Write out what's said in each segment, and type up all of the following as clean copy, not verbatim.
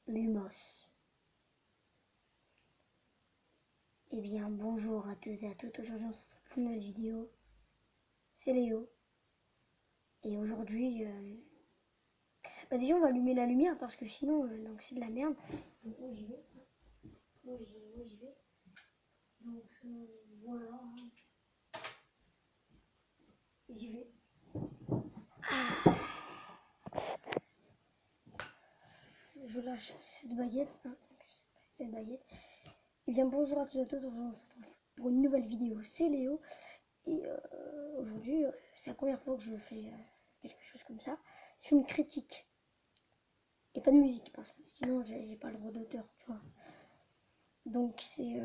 Lumos. Eh bien, bonjour à tous et à toutes. Aujourd'hui, on se retrouve pour une nouvelle vidéo. C'est Léo. Et aujourd'hui, déjà, on va allumer la lumière parce que sinon, donc c'est de la merde. Donc, moi, j'y vais. Moi, j'y vais. Donc, voilà. J'y vais. Je lâche cette baguette. Cette baguette. Eh bien, bonjour à tous et à toutes. Aujourd'hui, on se retrouve pour une nouvelle vidéo. C'est Léo. Et aujourd'hui, c'est la première fois que je fais quelque chose comme ça. C'est une critique. Et pas de musique, parce que sinon j'ai pas le droit d'auteur, tu vois. Donc c'est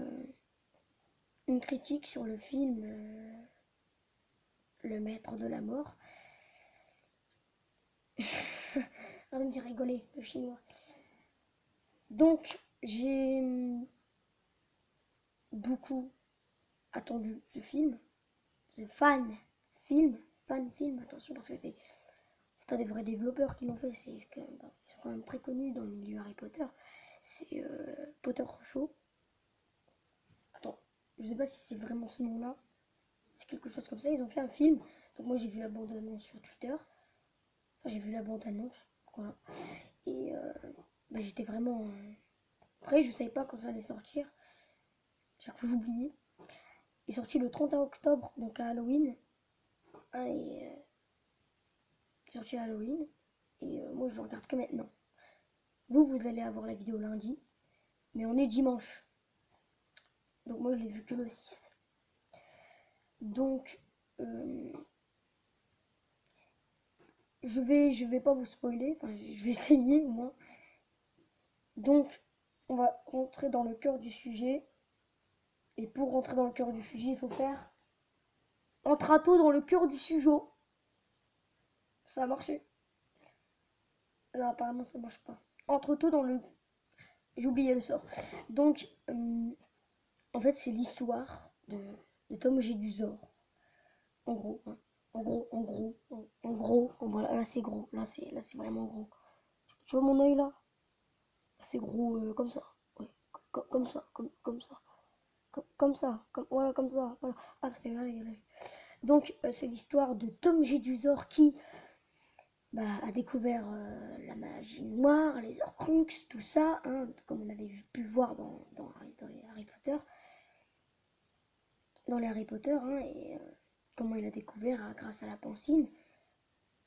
une critique sur le film Le Maître de la Mort. Ça me fait rigoler, le chinois. Donc j'ai beaucoup attendu ce film. Ce fan film, attention, parce que c'est pas des vrais développeurs qui l'ont fait, ils sont quand même très connus dans le milieu Harry Potter. C'est Potter Show. Attends, je sais pas si c'est vraiment ce nom-là. C'est quelque chose comme ça. Ils ont fait un film. Donc moi j'ai vu la bande-annonce sur Twitter. Enfin, j'ai vu la bande-annonce. Voilà. Et j'étais vraiment prêt. Je savais pas quand ça allait sortir. Chaque fois j'oubliais. Il est sorti le 31 octobre, donc à Halloween. Ah, et il est sorti à Halloween. Et moi je le regarde que maintenant. Vous allez avoir la vidéo lundi. Mais on est dimanche. Donc moi je l'ai vu que le 6. Donc je vais pas vous spoiler. Enfin, je vais essayer au moins. Donc, on va rentrer dans le cœur du sujet. Et pour rentrer dans le cœur du sujet, il faut faire un trato dans le cœur du sujet. Ça a marché. Non, apparemment, ça marche pas. Entre tout dans le... J'ai oublié le sort. Donc, en fait, c'est l'histoire de Tom Jedusor. En gros, hein. Voilà, là c'est gros. Là c'est vraiment gros. Tu vois mon œil là? C'est gros comme ça. Ouais, comme ça, comme ça. Comme ça, voilà, comme ça. Voilà. Ah, ça fait mal. Donc, c'est l'histoire de Tom Jedusor qui a découvert la magie noire, les Horcruxes, tout ça, hein, comme on avait pu voir dans les Harry Potter. Dans les Harry Potter, hein, et comment il a découvert grâce à la pancine.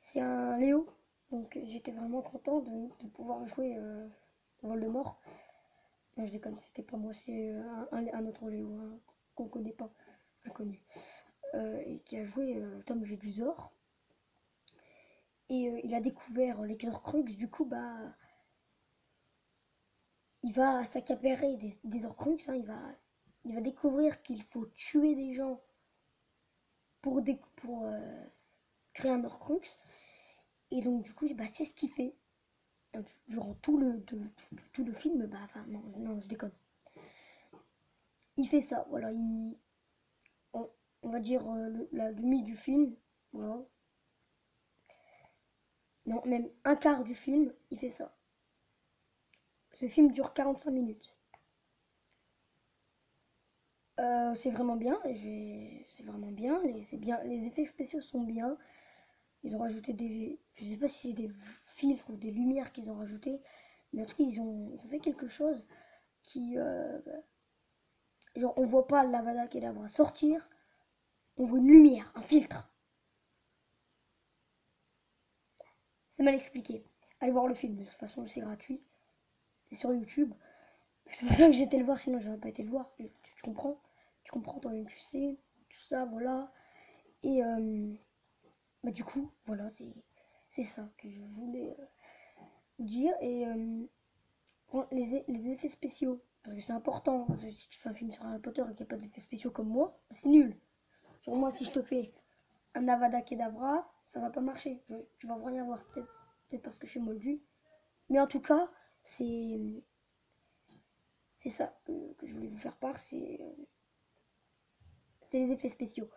C'est un Léo. Donc, j'étais vraiment content de pouvoir jouer Voldemort. Non, je déconne, c'était pas moi, c'est un autre Léo, hein, qu'on connaît pas, inconnu. Et qui a joué Tom Jedusor. Et il a découvert les Horcruxes, du coup, il va s'accaparer des Horcruxes, hein, il va découvrir qu'il faut tuer des gens pour créer un Horcrux. Et donc, du coup, c'est ce qu'il fait. Durant tout le film, enfin, non, je déconne. Il fait ça, voilà, on va dire la demi du film, voilà. Non, même un quart du film, il fait ça. Ce film dure 45 minutes. C'est vraiment bien, c'est vraiment bien, c'est bien, les effets spéciaux sont bien. Ils ont rajouté je sais pas si c'est des filtres ou des lumières qu'ils ont rajouté, mais en tout cas ils ont fait quelque chose qui, genre on voit pas l'Avada Kedavra sortir, on voit une lumière, un filtre. C'est mal expliqué. Allez voir le film, de toute façon c'est gratuit, c'est sur YouTube. C'est pour ça que j'ai été le voir, sinon j'aurais pas été le voir. Tu comprends? Tu comprends, toi-même tu sais, tout ça, voilà. Et du coup, voilà, c'est ça que je voulais vous dire. Et les effets spéciaux, parce que c'est important, parce que si tu fais un film sur Harry Potter et qu'il n'y a pas d'effets spéciaux comme moi, c'est nul. Genre moi, si je te fais un Avada Kedavra, ça va pas marcher. Tu vas rien voir, peut-être parce que je suis moldu. Mais en tout cas, c'est ça que je voulais vous faire part, c'est les effets spéciaux.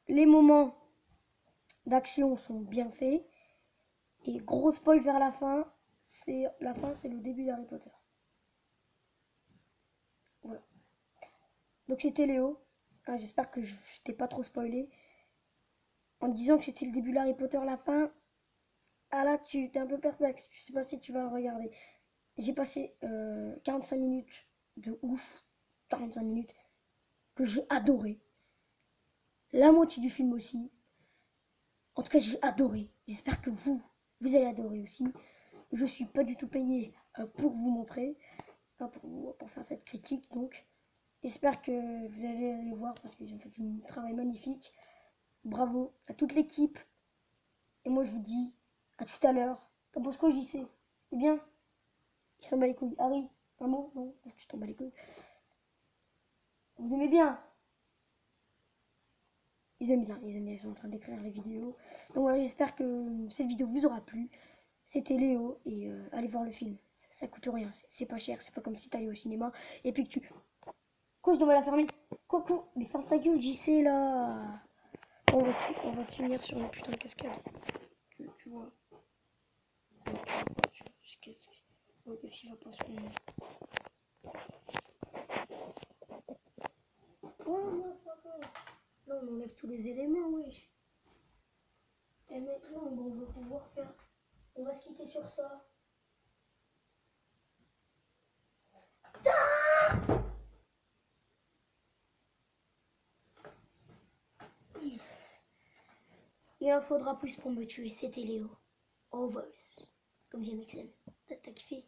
Les moments d'action sont bien faits. Et gros spoil vers la fin, c'est le début d'Harry Potter. Voilà. Donc c'était Léo. Ah, j'espère que je t'ai pas trop spoilé. En te disant que c'était le début de Harry Potter, la fin. Ah là, tu t'es un peu perplexe. Je sais pas si tu vas le regarder. J'ai passé 45 minutes de ouf. 45 minutes que j'ai adoré. La moitié du film aussi. En tout cas, j'ai adoré. J'espère que vous allez adorer aussi. Je suis pas du tout payé pour vous montrer, pour faire cette critique. Donc, j'espère que vous allez aller voir parce qu'ils ont fait un travail magnifique. Bravo à toute l'équipe. Et moi, je vous dis à tout à l'heure. T'en penses quoi, JC? Eh bien, il s'en bat les couilles. Harry, un mot? Non, je t'en bats les couilles. Vous aimez bien? Ils aiment bien, ils sont en train d'écrire les vidéos. Donc voilà, j'espère que cette vidéo vous aura plu. C'était Léo et allez voir le film. Ça coûte rien, c'est pas cher, c'est pas comme si t'allais au cinéma et puis que tu... Quoi, je dois la fermer? Quoi? Mais ferme ta gueule, JC là. On va se finir sur une putain de cascade. Tu vois. Qu'est-ce qu'il va pas se finir? Oh non, papa. Non, on enlève tous les éléments, wesh. Et maintenant, on va pouvoir faire... On va se quitter sur ça. Il en faudra plus pour me tuer, c'était Léo. Overs. Comme j'aime XM. T'as kiffé?